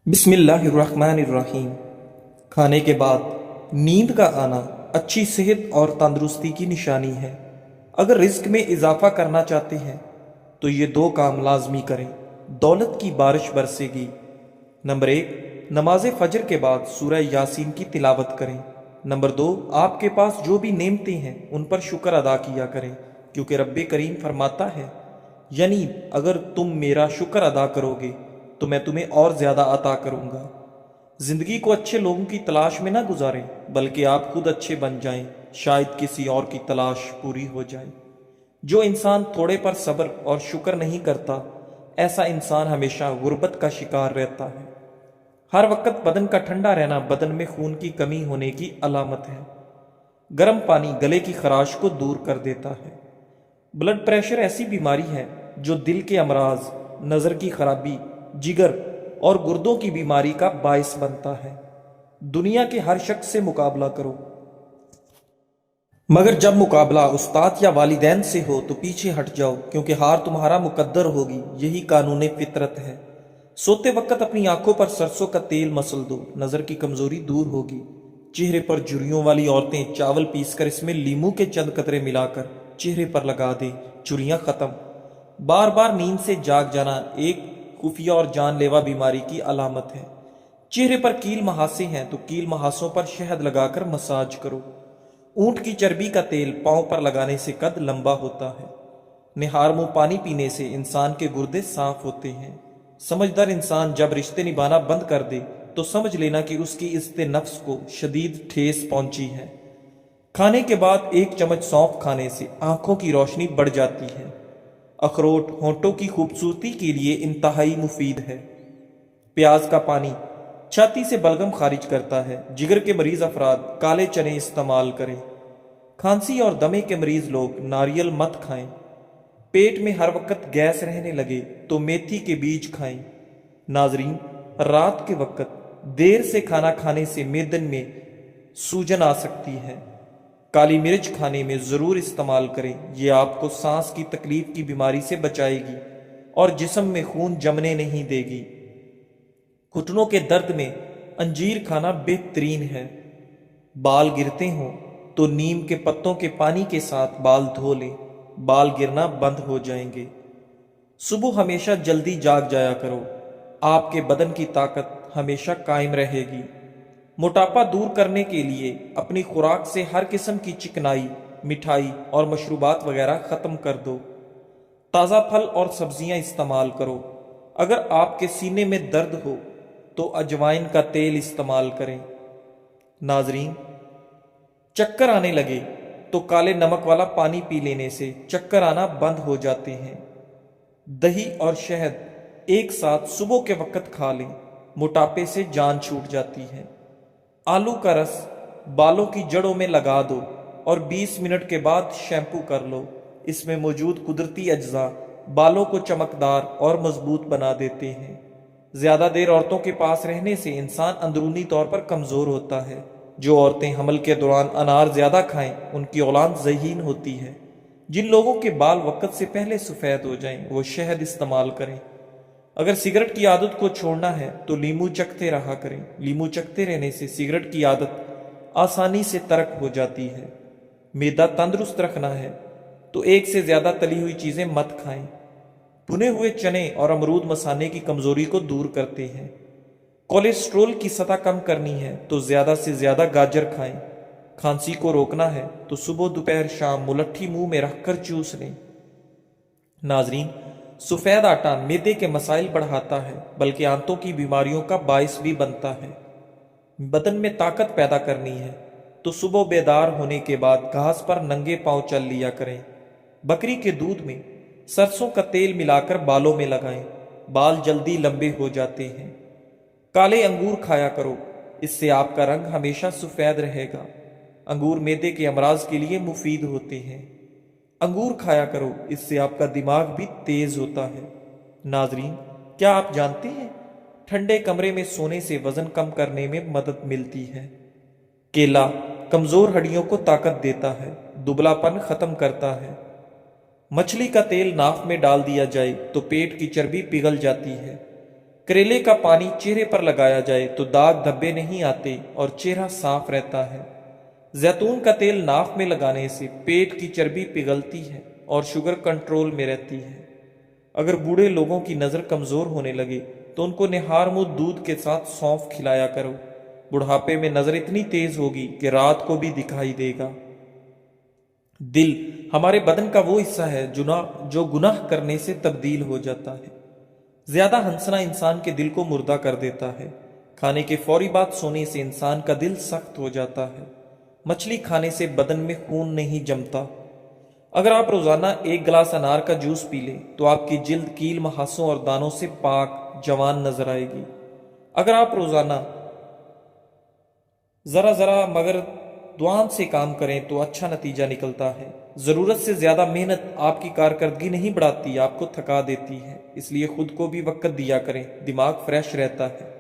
बिस्मिल्लाहिर्रहमानिर्रहीम। खाने के बाद नींद का आना अच्छी सेहत और तंदुरुस्ती की निशानी है। अगर रिस्क में इजाफा करना चाहते हैं तो ये दो काम लाजमी करें, दौलत की बारिश बरसेगी। नंबर एक, नमाज फजर के बाद सूरह यासीन की तिलावत करें। नंबर दो, आपके पास जो भी नेमतें हैं उन पर शुक्र अदा किया करें, क्योंकि रब्बे करीम फरमाता है, यानी अगर तुम मेरा शुक्र अदा करोगे तो मैं तुम्हें और ज्यादा अता करूंगा। जिंदगी को अच्छे लोगों की तलाश में ना गुजारें, बल्कि आप खुद अच्छे बन जाएं, शायद किसी और की तलाश पूरी हो जाए। जो इंसान थोड़े पर सब्र और शुक्र नहीं करता, ऐसा इंसान हमेशा गुर्बत का शिकार रहता है। हर वक्त बदन का ठंडा रहना बदन में खून की कमी होने की अलामत है। गर्म पानी गले की खराश को दूर कर देता है। ब्लड प्रेशर ऐसी बीमारी है जो दिल के अमराज, नज़र की खराबी, जिगर और गुर्दों की बीमारी का बायस बनता है। दुनिया के हर शख्स से मुकाबला करो, मगर जब मुकाबला उस्ताद या वालिदैन से हो तो पीछे हट जाओ, क्योंकि हार तुम्हारा मुकद्दर होगी। यही कानून फितरत है। सोते वक्त अपनी आंखों पर सरसों का तेल मसल दो, नजर की कमजोरी दूर होगी। चेहरे पर झुर्रियों वाली औरतें चावल पीसकर इसमें लीमू के चंद कतरे मिलाकर चेहरे पर लगा दे, झुर्रियां खत्म। बार बार नींद से जाग जाना एक खुफिया और जानलेवा बीमारी की अलामत है। चेहरे पर कील महासे हैं तो कील महासों पर शहद लगाकर मसाज करो। ऊंट की चर्बी का तेल पांव पर लगाने से कद लंबा होता है। निहार मुंह पानी पीने से इंसान के गुर्दे साफ होते हैं। समझदार इंसान जब रिश्ते निभाना बंद कर दे तो समझ लेना कि उसकी इज्जत नफ्स को शदीद ठेस पहुंची है। खाने के बाद एक चम्मच सौंफ खाने से आंखों की रोशनी बढ़ जाती है। अखरोट होंठों की खूबसूरती के लिए इंतहाई मुफीद है। प्याज का पानी छाती से बलगम खारिज करता है। जिगर के मरीज अफराद काले चने इस्तेमाल करें। खांसी और दमे के मरीज लोग नारियल मत खाएं। पेट में हर वक्त गैस रहने लगे तो मेथी के बीज खाएं। नाजरीन, रात के वक्त देर से खाना खाने से मेदन में सूजन आ सकती है। काली मिर्च खाने में जरूर इस्तेमाल करें। यह आपको सांस की तकलीफ की बीमारी से बचाएगी और जिस्म में खून जमने नहीं देगी। घुटनों के दर्द में अंजीर खाना बेहतरीन है। बाल गिरते हों तो नीम के पत्तों के पानी के साथ बाल धो लें, बाल गिरना बंद हो जाएंगे। सुबह हमेशा जल्दी जाग जाया करो, आपके बदन की ताकत हमेशा कायम रहेगी। मोटापा दूर करने के लिए अपनी खुराक से हर किस्म की चिकनाई, मिठाई और मशरूबात वगैरह खत्म कर दो। ताज़ा फल और सब्जियां इस्तेमाल करो। अगर आपके सीने में दर्द हो तो अजवाइन का तेल इस्तेमाल करें। नाजरीन, चक्कर आने लगे तो काले नमक वाला पानी पी लेने से चक्कर आना बंद हो जाते हैं। दही और शहद एक साथ सुबह के वक्त खा लें, मोटापे से जान छूट जाती है। आलू का रस बालों की जड़ों में लगा दो और 20 मिनट के बाद शैम्पू कर लो। इसमें मौजूद कुदरती अज्जा बालों को चमकदार और मजबूत बना देते हैं। ज्यादा देर औरतों के पास रहने से इंसान अंदरूनी तौर पर कमजोर होता है। जो औरतें हमल के दौरान अनार ज्यादा खाएं उनकी औलाद ज़हीन होती है। जिन लोगों के बाल वक्त से पहले सफेद हो जाएं वो शहद इस्तेमाल करें। अगर सिगरेट की आदत को छोड़ना है तो लीमू चखते रहा करें। लीमू चखते रहने से सिगरेट की आदत आसानी से तर्क हो जाती है। मैदा तंदुरुस्त रखना है तो एक से ज्यादा तली हुई चीजें मत खाएं। भुने हुए चने और अमरूद मसाने की कमजोरी को दूर करते हैं। कोलेस्ट्रोल की सतह कम करनी है तो ज्यादा से ज्यादा गाजर खाएं। खांसी को रोकना है तो सुबह दोपहर शाम मुलट्ठी मुंह में रखकर चूस लें। नाजरीन, सफेद आटा मैदे के मसाइल बढ़ाता है, बल्कि आंतों की बीमारियों का बायस भी बनता है। बदन में ताकत पैदा करनी है तो सुबह बेदार होने के बाद घास पर नंगे पांव चल लिया करें। बकरी के दूध में सरसों का तेल मिलाकर बालों में लगाएं, बाल जल्दी लंबे हो जाते हैं। काले अंगूर खाया करो, इससे आपका रंग हमेशा सफेद रहेगा। अंगूर मैदे के अमराज के लिए मुफीद होते हैं। अंगूर खाया करो, इससे आपका दिमाग भी तेज होता है। नाजरीन, क्या आप जानते हैं ठंडे कमरे में सोने से वजन कम करने में मदद मिलती है। केला कमजोर हड्डियों को ताकत देता है, दुबलापन खत्म करता है। मछली का तेल नाक में डाल दिया जाए तो पेट की चर्बी पिघल जाती है। करेले का पानी चेहरे पर लगाया जाए तो दाग धब्बे नहीं आते और चेहरा साफ रहता है। जैतून का तेल नाक में लगाने से पेट की चर्बी पिघलती है और शुगर कंट्रोल में रहती है। अगर बूढ़े लोगों की नज़र कमज़ोर होने लगे तो उनको निहार मुँह दूध के साथ सौंफ खिलाया करो। बुढ़ापे में नज़र इतनी तेज होगी कि रात को भी दिखाई देगा। दिल हमारे बदन का वो हिस्सा है जो गुनाह करने से तब्दील हो जाता है। ज्यादा हंसना इंसान के दिल को मुर्दा कर देता है। खाने के फौरी बाद सोने से इंसान का दिल सख्त हो जाता है। मछली खाने से बदन में खून नहीं जमता। अगर आप रोजाना 1 गिलास अनार का जूस पी लें तो आपकी जिल्द कील महासों और दानों से पाक जवान नजर आएगी। अगर आप रोजाना जरा मगर दुआन से काम करें तो अच्छा नतीजा निकलता है। जरूरत से ज्यादा मेहनत आपकी कारकर्दगी नहीं बढ़ाती, आपको थका देती है। इसलिए खुद को भी वक्त दिया करें, दिमाग फ्रेश रहता है।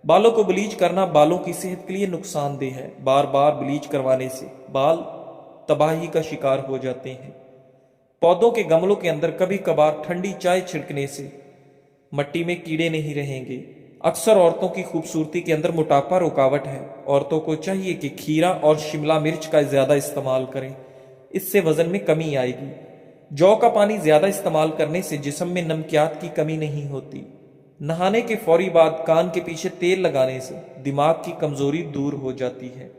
बालों को ब्लीच करना बालों की सेहत के लिए नुकसानदेह है। बार बार ब्लीच करवाने से बाल तबाही का शिकार हो जाते हैं। पौधों के गमलों के अंदर कभी कभार ठंडी चाय छिड़कने से मट्टी में कीड़े नहीं रहेंगे। अक्सर औरतों की खूबसूरती के अंदर मोटापा रुकावट है। औरतों को चाहिए कि खीरा और शिमला मिर्च का ज्यादा इस्तेमाल करें, इससे वजन में कमी आएगी। जौ का पानी ज्यादा इस्तेमाल करने से जिस्म में नमकियात की कमी नहीं होती। नहाने के फौरी बाद कान के पीछे तेल लगाने से दिमाग की कमजोरी दूर हो जाती है।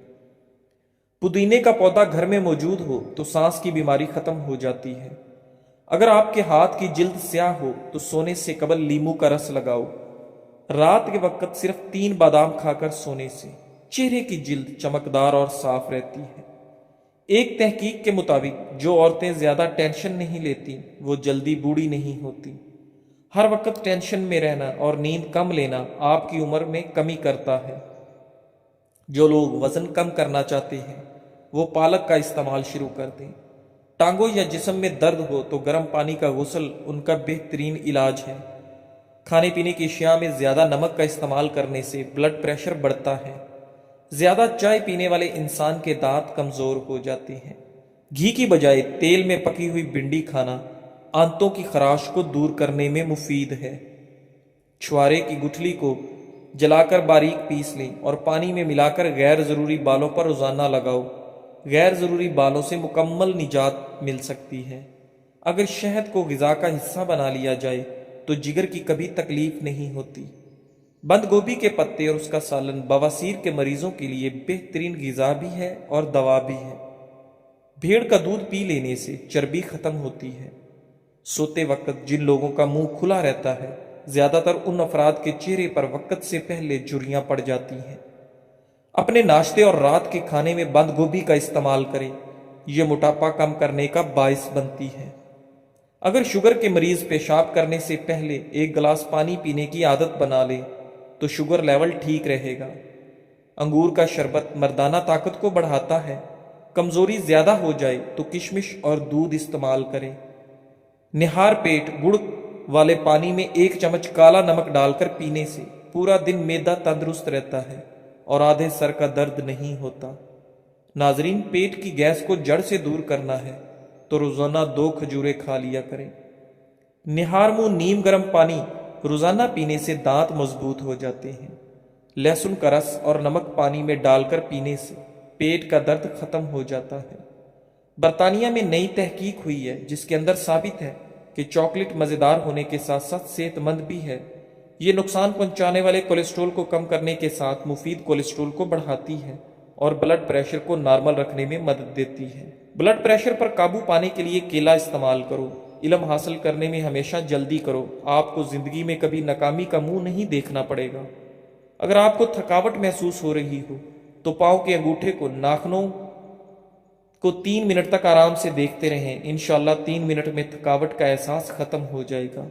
पुदीने का पौधा घर में मौजूद हो तो सांस की बीमारी खत्म हो जाती है। अगर आपके हाथ की जिल्द स्याह हो तो सोने से कबल नींबू का रस लगाओ। रात के वक्त सिर्फ 3 बादाम खाकर सोने से चेहरे की जिल्द चमकदार और साफ रहती है। एक तहकीक के मुताबिक जो औरतें ज्यादा टेंशन नहीं लेती वो जल्दी बूढ़ी नहीं होती। हर वक्त टेंशन में रहना और नींद कम लेना आपकी उम्र में कमी करता है। जो लोग वजन कम करना चाहते हैं वो पालक का इस्तेमाल शुरू कर दें। टांगों या जिस्म में दर्द हो तो गर्म पानी का गुस्ल उनका बेहतरीन इलाज है। खाने पीने की अशिया में ज्यादा नमक का इस्तेमाल करने से ब्लड प्रेशर बढ़ता है। ज्यादा चाय पीने वाले इंसान के दांत कमजोर हो जाते हैं। घी की बजाय तेल में पकी हुई भिंडी खाना आंतों की खराश को दूर करने में मुफीद है। छुआरे की गुठली को जलाकर बारीक पीस लें और पानी में मिलाकर गैर जरूरी बालों पर रोजाना लगाओ। गैर जरूरी बालों से मुकम्मल निजात मिल सकती है। अगर शहद को गिजा का हिस्सा बना लिया जाए तो जिगर की कभी तकलीफ नहीं होती। बंद गोभी के पत्ते और उसका सालन बवासीर के मरीजों के लिए बेहतरीन गिजा भी है और दवा भी है। भेड़ का दूध पी लेने से चर्बी खत्म होती है। सोते वक्त जिन लोगों का मुंह खुला रहता है ज्यादातर उन अफराद के चेहरे पर वक्त से पहले झुर्रियां पड़ जाती हैं। अपने नाश्ते और रात के खाने में बंद गोभी का इस्तेमाल करें, यह मोटापा कम करने का बाइस बनती है। अगर शुगर के मरीज पेशाब करने से पहले 1 गिलास पानी पीने की आदत बना ले तो शुगर लेवल ठीक रहेगा। अंगूर का शरबत मर्दाना ताकत को बढ़ाता है। कमजोरी ज्यादा हो जाए तो किशमिश और दूध इस्तेमाल करें। निहार पेट गुड़ वाले पानी में 1 चम्मच काला नमक डालकर पीने से पूरा दिन मैदा तंदुरुस्त रहता है और आधे सर का दर्द नहीं होता। नाजरीन, पेट की गैस को जड़ से दूर करना है तो रोजाना 2 खजूरें खा लिया करें। निहार मुंह नीम गर्म पानी रोजाना पीने से दांत मजबूत हो जाते हैं। लहसुन का रस और नमक पानी में डालकर पीने से पेट का दर्द खत्म हो जाता है। बरतानिया में नई तहकीक हुई है जिसके अंदर साबित है कि चॉकलेट मजेदार होने के साथ साथ सेहतमंद भी है। ये नुकसान पहुंचाने वाले कोलेस्ट्रॉल को कम करने के साथ मुफीद कोलेस्ट्रॉल को बढ़ाती है और ब्लड प्रेशर को नॉर्मल रखने में मदद देती है। ब्लड प्रेशर पर काबू पाने के लिए केला इस्तेमाल करो। इल्म हासिल करने में हमेशा जल्दी करो। आपको जिंदगी में कभी नाकामी का मुंह नहीं देखना पड़ेगा। अगर आपको थकावट महसूस हो रही हो तो पाँव के अंगूठे को नाखूनों को 3 मिनट तक आराम से देखते रहें। इंशाल्लाह 3 मिनट में थकावट का एहसास खत्म हो जाएगा।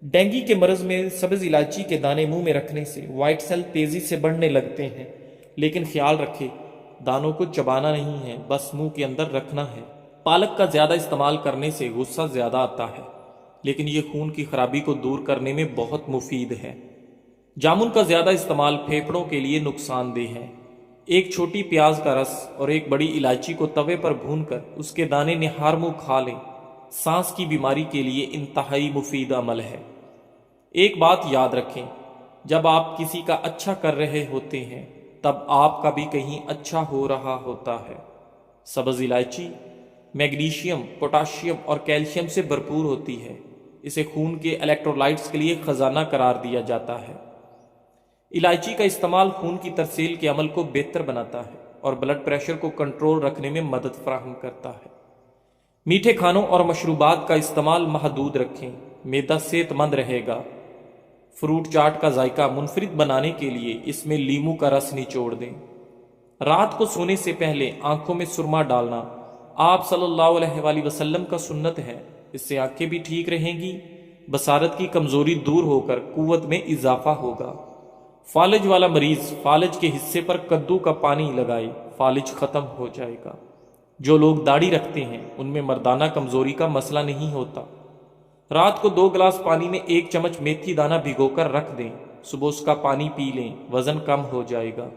डेंगू के मर्ज में सब्ज इलायची के दाने मुंह में रखने से व्हाइट सेल तेजी से बढ़ने लगते हैं, लेकिन ख्याल रखें दानों को चबाना नहीं है, बस मुंह के अंदर रखना है। पालक का ज्यादा इस्तेमाल करने से गुस्सा ज्यादा आता है, लेकिन ये खून की खराबी को दूर करने में बहुत मुफीद है। जामुन का ज्यादा इस्तेमाल फेफड़ों के लिए नुकसानदेह है। एक छोटी प्याज का रस और एक बड़ी इलायची को तवे पर भूनकर उसके दाने निहार मुंह खा लें। सांस की बीमारी के लिए इंतहाई मुफीद अमल है। एक बात याद रखें, جب آپ کسی کا اچھا کر رہے ہوتے ہیں تب آپ کا بھی کہیں اچھا ہو رہا ہوتا ہے۔ سبز الائچی میگنیشیم، پوٹاشیم اور کیلشیم سے بھرپور ہوتی ہے۔ اسے خون کے الیکٹرولائٹس کے لیے خزانہ قرار دیا جاتا ہے۔ الائچی کا استعمال خون کی ترسیل کے عمل کو بہتر بناتا ہے اور بلڈ پریشر کو کنٹرول رکھنے میں مدد فراہم کرتا ہے۔ میٹھے کھانوں اور مشروبات کا استعمال محدود رکھیں، معدہ صحت مند رہے گا۔ فروٹ چاٹ کا ذائقہ منفرد بنانے کے لیے اس میں لیموں کا رس نچوڑ دیں۔ رات کو سونے سے پہلے آنکھوں میں سرما ڈالنا آپ صلی اللہ علیہ وآلہ وسلم کا سنت ہے۔ اس سے آنکھیں بھی ٹھیک رہیں گی، بصارت کی کمزوری دور ہو کر قوت میں اضافہ ہوگا۔ فالج والا مریض فالج کے حصے پر کدو کا پانی لگائے، فالج ختم ہو جائے گا۔ جو لوگ داڑھی رکھتے ہیں ان میں مردانہ کمزوری کا مسئلہ نہیں ہوتا۔ رات کو 2 گلاس پانی میں 1 چمچ میتھی دانہ بھگو کر رکھ دیں، صبح اس کا پانی پی لیں، وزن کم ہو جائے گا۔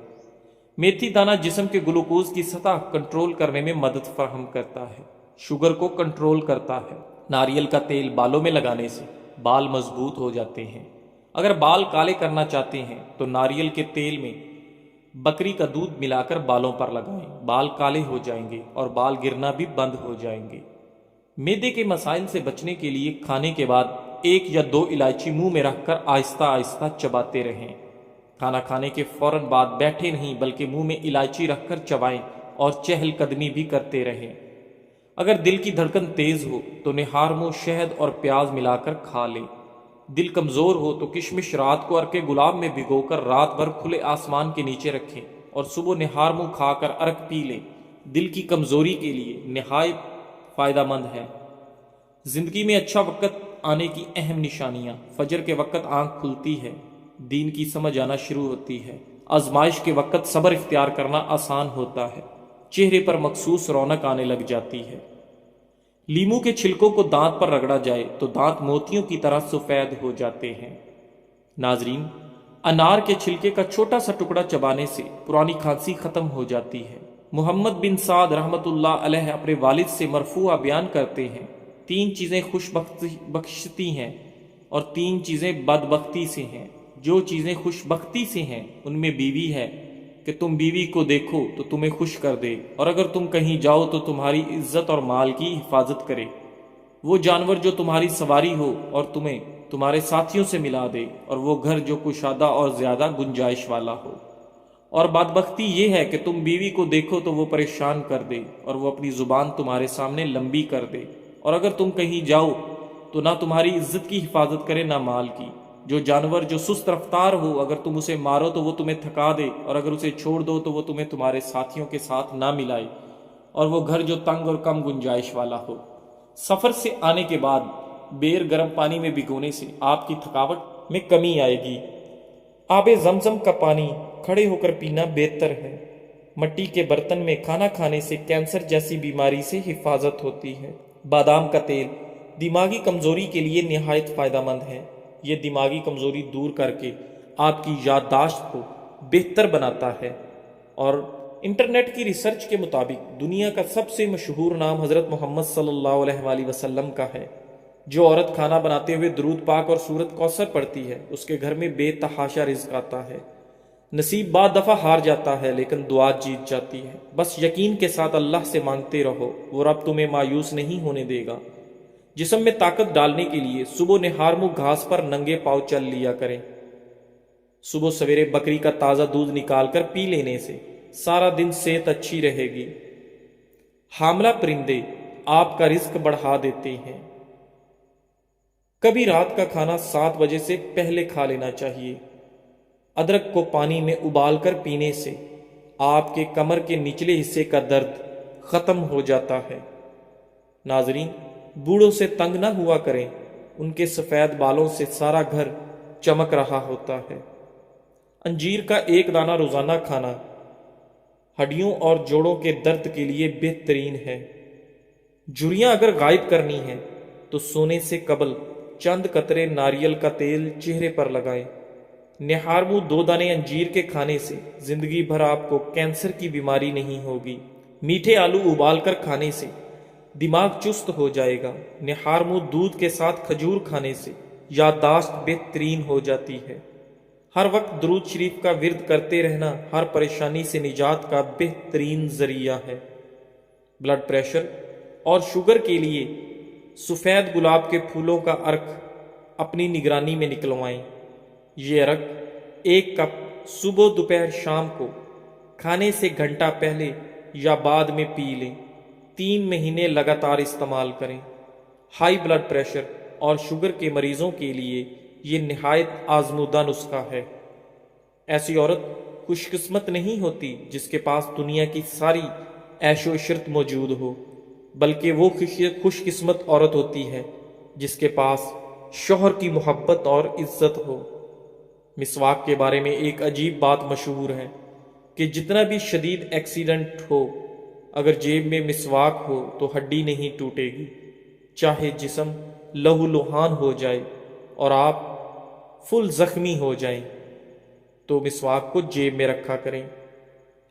میتھی دانہ جسم کے گلوکوز کی سطح کنٹرول کرنے میں مدد فراہم کرتا ہے، شوگر کو کنٹرول کرتا ہے۔ ناریل کا تیل بالوں میں لگانے سے بال مضبوط ہو جاتے ہیں۔ اگر بال کالے کرنا چاہتے ہیں تو ناریل کے تیل میں بکری کا دودھ ملا کر بالوں پر لگائیں، بال کالے ہو جائیں گے اور بال گرنا بھی بند ہو جائیں گے۔ معدے کے مسائل سے بچنے کے لیے کھانے کے بعد 1 یا 2 الائچی منہ میں رکھ کر آہستہ آہستہ چباتے رہیں۔ کھانا کھانے کے فوراً بعد بیٹھے نہیں بلکہ منہ میں الائچی رکھ کر چبائیں اور چہل قدمی بھی کرتے رہیں۔ اگر دل کی دھڑکن تیز ہو تو نہار منہ شہد اور پیاز ملا کر کھا لیں۔ دل کمزور ہو تو کشمش رات کو عرق گلاب میں بھگو کر رات بھر کھلے آسمان کے نیچے رکھیں اور صبح نہار منہ کھا کر عرق پی لیں۔ دل کی کمزوری کے لیے نہایت فائدہ مند ہے۔ زندگی میں اچھا وقت آنے کی اہم نشانیاں: فجر کے وقت آنکھ کھلتی ہے، دین کی سمجھ آنا شروع ہوتی ہے۔ آزمائش کے وقت صبر اختیار کرنا آسان ہوتا ہے، چہرے پر مخصوص رونق آنے لگ جاتی ہے۔ لیموں کے چھلکوں کو دانت پر رگڑا جائے تو دانت موتیوں کی طرح سفید ہو جاتے ہیں۔ ناظرین، انار کے چھلکے کا چھوٹا سا ٹکڑا چبانے سے پرانی کھانسی ختم ہو جاتی ہے۔ محمد بن سعد رحمۃ اللہ علیہ اپنے والد سے مرفوعہ بیان کرتے ہیں، 3 چیزیں خوش بخشتی ہیں اور 3 چیزیں بدبختی سے ہیں۔ جو چیزیں خوش بختی سے ہیں ان میں بیوی ہے کہ تم بیوی کو دیکھو تو تمہیں خوش کر دے، اور اگر تم کہیں جاؤ تو تمہاری عزت اور مال کی حفاظت کرے۔ وہ جانور جو تمہاری سواری ہو اور تمہیں تمہارے ساتھیوں سے ملا دے، اور وہ گھر جو کشادہ اور زیادہ گنجائش والا ہو۔ اور بدبختی یہ ہے کہ تم بیوی کو دیکھو تو وہ پریشان کر دے اور وہ اپنی زبان تمہارے سامنے لمبی کر دے، اور اگر تم کہیں جاؤ تو نہ تمہاری عزت کی حفاظت کرے نہ مال کی۔ جو جانور جو سست رفتار ہو، اگر تم اسے مارو تو وہ تمہیں تھکا دے، اور اگر اسے چھوڑ دو تو وہ تمہیں تمہارے ساتھیوں کے ساتھ نہ ملائے، اور وہ گھر جو تنگ اور کم گنجائش والا ہو۔ سفر سے آنے کے بعد بیر گرم پانی میں بھگونے سے آپ کی تھکاوٹ میں کمی آئے گی۔ آب زمزم کا پانی کھڑے ہو کر پینا بہتر ہے۔ مٹی کے برتن میں کھانا کھانے سے کینسر جیسی بیماری سے حفاظت ہوتی ہے۔ بادام کا تیل دماغی کمزوری کے لیے نہایت فائدہ مند ہے۔ یہ دماغی کمزوری دور کر کے آپ کی یادداشت کو بہتر بناتا ہے، اور انٹرنیٹ کی ریسرچ کے مطابق دنیا کا سب سے مشہور نام حضرت محمد صلی اللہ علیہ وآلہ وسلم کا ہے۔ جو عورت کھانا بناتے ہوئے درود پاک اور سورت کوثر پڑھتی ہے اس کے گھر میں بے تحاشا رزق آتا ہے۔ نصیب بعد دفعہ ہار جاتا ہے لیکن دعا جیت جاتی ہے۔ بس یقین کے ساتھ اللہ سے مانگتے رہو، وہ رب تمہیں مایوس نہیں ہونے دے گا۔ جسم میں طاقت ڈالنے کے لیے صبح نہار منہ گھاس پر ننگے پاؤں چل لیا کریں۔ صبح سویرے بکری کا تازہ دودھ نکال کر پی لینے سے سارا دن صحت اچھی رہے گی۔ حاملہ پرندے آپ کا رزق بڑھا دیتے ہیں۔ کبھی رات کا کھانا 7 بجے سے پہلے کھا لینا چاہیے۔ ادرک کو پانی میں ابال کر پینے سے آپ کے کمر کے نچلے حصے کا درد ختم ہو جاتا ہے۔ ناظرین، بوڑھوں سے تنگ نہ ہوا کریں، ان کے سفید بالوں سے سارا گھر چمک رہا ہوتا ہے۔ انجیر کا 1 دانہ روزانہ کھانا ہڈیوں اور جوڑوں کے درد کے لیے بہترین ہے۔ جھریاں اگر غائب کرنی ہیں تو سونے سے قبل چند قطرے ناریل کا تیل چہرے پر لگائیں۔ نہار منہ 2 دانے انجیر کے کھانے سے زندگی بھر آپ کو کینسر کی بیماری نہیں ہوگی۔ میٹھے آلو ابال کر کھانے سے دماغ چست ہو جائے گا۔ نہار منہ دودھ کے ساتھ کھجور کھانے سے یادداشت بہترین ہو جاتی ہے۔ ہر وقت درود شریف کا ورد کرتے رہنا ہر پریشانی سے نجات کا بہترین ذریعہ ہے۔ بلڈ پریشر اور شوگر کے لیے سفید گلاب کے پھولوں کا عرق اپنی نگرانی میں نکلوائیں۔ یہ عرق 1 کپ صبح دوپہر شام کو کھانے سے گھنٹہ پہلے یا بعد میں پی لیں۔ 3 مہینے لگاتار استعمال کریں۔ ہائی بلڈ پریشر اور شوگر کے مریضوں کے لیے یہ نہایت آزمودہ نسخہ ہے۔ ایسی عورت خوش قسمت نہیں ہوتی جس کے پاس دنیا کی ساری عیش و عشرت موجود ہو، بلکہ وہ خوش قسمت عورت ہوتی ہے جس کے پاس شوہر کی محبت اور عزت ہو۔ مسواک کے بارے میں ایک عجیب بات مشہور ہے کہ جتنا بھی شدید ایکسیڈنٹ ہو، اگر جیب میں مسواک ہو تو ہڈی نہیں ٹوٹے گی، چاہے جسم لہو لہان ہو جائے اور آپ فل زخمی ہو جائیں تو مسواک کو جیب میں رکھا کریں۔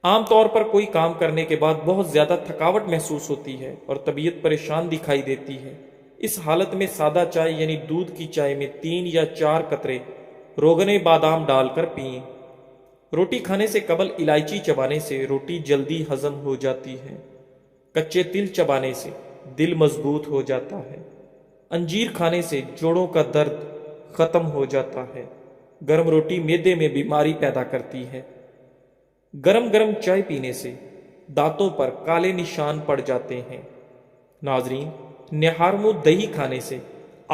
عام طور پر کوئی کام کرنے کے بعد بہت زیادہ تھکاوٹ محسوس ہوتی ہے اور طبیعت پریشان دکھائی دیتی ہے۔ اس حالت میں سادہ چائے یعنی دودھ کی چائے میں 3 یا 4 قطرے روغن بادام ڈال کر پئیں۔ روٹی کھانے سے قبل الائچی چبانے سے روٹی جلدی ہضم ہو جاتی ہے۔ کچے تل چبانے سے دل مضبوط ہو جاتا ہے۔ انجیر کھانے سے جوڑوں کا درد ختم ہو جاتا ہے۔ گرم روٹی معدے میں بیماری پیدا کرتی ہے۔ گرم گرم چائے پینے سے دانتوں پر کالے نشان پڑ جاتے ہیں۔ ناظرین، نہارمو دہی کھانے سے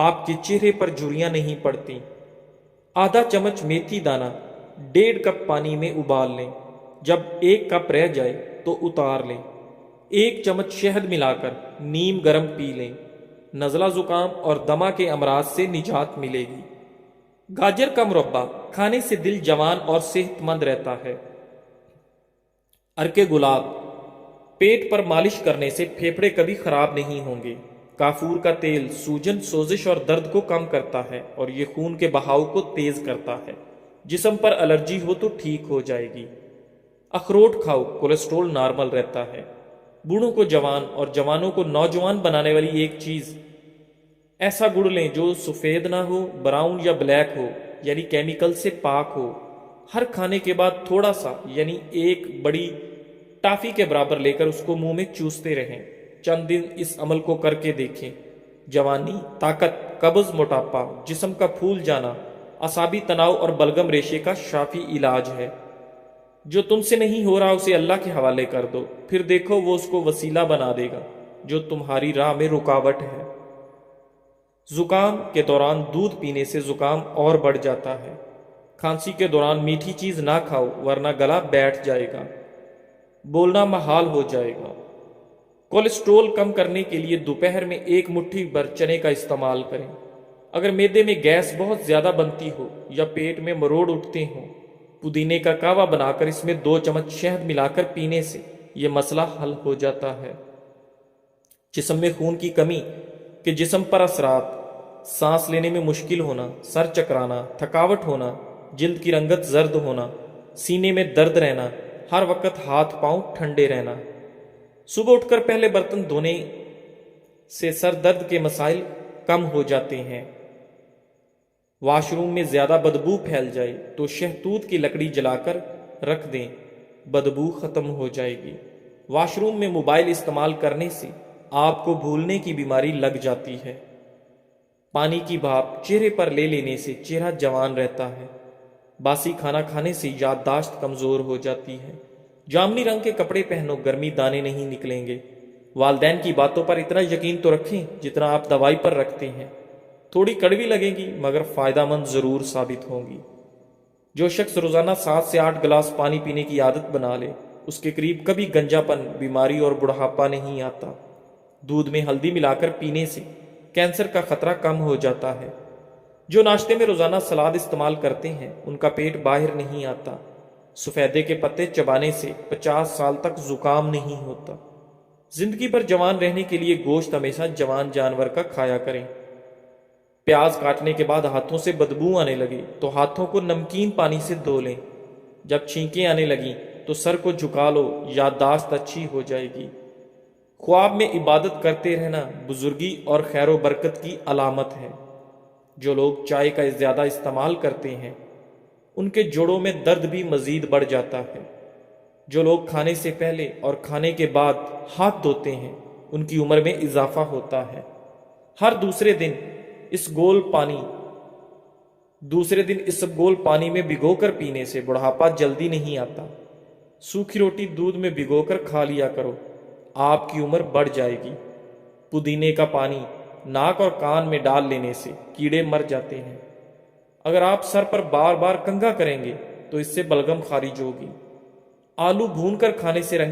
آپ کے چہرے پر جھریاں نہیں پڑتی۔ آدھا چمچ میتھی دانہ 1.5 کپ پانی میں ابال لیں۔ جب 1 کپ رہ جائے تو اتار لیں۔ 1 چمچ شہد ملا کر نیم گرم پی لیں۔ نزلہ زکام اور دمہ کے امراض سے نجات ملے گی۔ گاجر کا مربع کھانے سے دل جوان اور صحت مند رہتا ہے۔ عرق گلاب پیٹ پر مالش کرنے سے پھیپھڑے کبھی خراب نہیں ہوں گے۔ کافور کا تیل سوجن، سوزش اور درد کو کم کرتا ہے اور یہ خون کے بہاؤ کو تیز کرتا ہے۔ جسم پر الرجی ہو تو ٹھیک ہو جائے گی۔ اخروٹ کھاؤ، کولیسٹرول نارمل رہتا ہے۔ بوڑھوں کو جوان اور جوانوں کو نوجوان بنانے والی ایک چیز، ایسا گڑ لیں جو سفید نہ ہو، براؤن یا بلیک ہو، یعنی کیمیکل سے پاک ہو۔ ہر کھانے کے بعد تھوڑا سا یعنی 1 بڑی ٹافی کے برابر لے کر اس کو منہ میں چوستے رہیں۔ چند دن اس عمل کو کر کے دیکھیں۔ جوانی، طاقت، قبض، موٹاپا، جسم کا پھول جانا، اعصابی تناؤ اور بلغم ریشے کا شافی علاج ہے۔ جو تم سے نہیں ہو رہا اسے اللہ کے حوالے کر دو، پھر دیکھو وہ اس کو وسیلہ بنا دے گا جو تمہاری راہ میں رکاوٹ ہے۔ زکام کے دوران دودھ پینے سے زکام اور بڑھ جاتا ہے۔ کھانسی کے دوران میٹھی چیز نہ کھاؤ ورنہ گلا بیٹھ جائے گا، بولنا محال ہو جائے گا۔ کولیسٹرول کم کرنے کے لیے دوپہر میں 1 مٹھی بھر چنے کا استعمال کریں۔ اگر معدے میں گیس بہت زیادہ بنتی ہو یا پیٹ میں مروڑ اٹھتے ہوں، پودینے کا کہوہ بنا کر اس میں 2 چمچ شہد ملا کر پینے سے یہ مسئلہ حل ہو جاتا ہے۔ جسم میں خون کی کمی کے جسم پر اثرات، سانس لینے میں مشکل ہونا، سر چکرانا، تھکاوٹ ہونا، جلد کی رنگت زرد ہونا، سینے میں درد رہنا، ہر وقت ہاتھ پاؤں ٹھنڈے رہنا۔ صبح اٹھ کر پہلے برتن دھونے سے سر درد کے مسائل کم ہو جاتے ہیں۔ واش روم میں زیادہ بدبو پھیل جائے تو شہتوت کی لکڑی جلا کر رکھ دیں، بدبو ختم ہو جائے گی۔ واش روم میں موبائل استعمال کرنے سے آپ کو بھولنے کی بیماری لگ جاتی ہے۔ پانی کی بھاپ چہرے پر لے لینے سے چہرہ جوان رہتا ہے۔ باسی کھانا کھانے سے یادداشت کمزور ہو جاتی ہے۔ جامنی رنگ کے کپڑے پہنو، گرمی دانے نہیں نکلیں گے۔ والدین کی باتوں پر اتنا یقین تو رکھیں جتنا آپ دوائی پر رکھتے ہیں۔ تھوڑی کڑوی لگیں گی مگر فائدہ مند ضرور ثابت ہوں گی۔ جو شخص روزانہ 7 سے 8 گلاس پانی پینے کی عادت بنا لے اس کے قریب کبھی گنجا پن، بیماری اور بڑھاپا نہیں آتا۔ دودھ میں ہلدی ملا کر پینے سے کینسر کا خطرہ کم ہو جاتا ہے۔ جو ناشتے میں روزانہ سلاد استعمال کرتے ہیں ان کا پیٹ باہر نہیں آتا۔ سفیدے کے پتے چبانے سے 50 سال تک زکام نہیں ہوتا۔ زندگی بھر جوان رہنے کے لیے گوشت ہمیشہ جوان جانور کا کھایا کریں۔ پیاز کاٹنے کے بعد ہاتھوں سے بدبو آنے لگے تو ہاتھوں کو نمکین پانی سے دھو لیں۔ جب چھینکیں آنے لگیں تو سر کو جھکا لو، یادداشت اچھی ہو جائے گی۔ خواب میں عبادت کرتے رہنا بزرگی اور خیر و برکت کی علامت ہے۔ جو لوگ چائے کا زیادہ استعمال کرتے ہیں ان کے جوڑوں میں درد بھی مزید بڑھ جاتا ہے۔ جو لوگ کھانے سے پہلے اور کھانے کے بعد ہاتھ دھوتے ہیں ان کی عمر میں اضافہ ہوتا ہے۔ ہر دوسرے دن اس گول پانی میں بھگو کر پینے سے بڑھاپا جلدی نہیں آتا۔ سوکھی روٹی دودھ میں بھگو کر کھا لیا کرو، آپ کی عمر بڑھ جائے گی۔ پودینے کا پانی ناک اور کان میں ڈال لینے سے کیڑے مر جاتے ہیں۔ اگر آپ سر پر بار بار کنگھا کریں گے تو اس سے بلغم خارج ہوگی۔ آلو بھون کر کھانے سے رنگ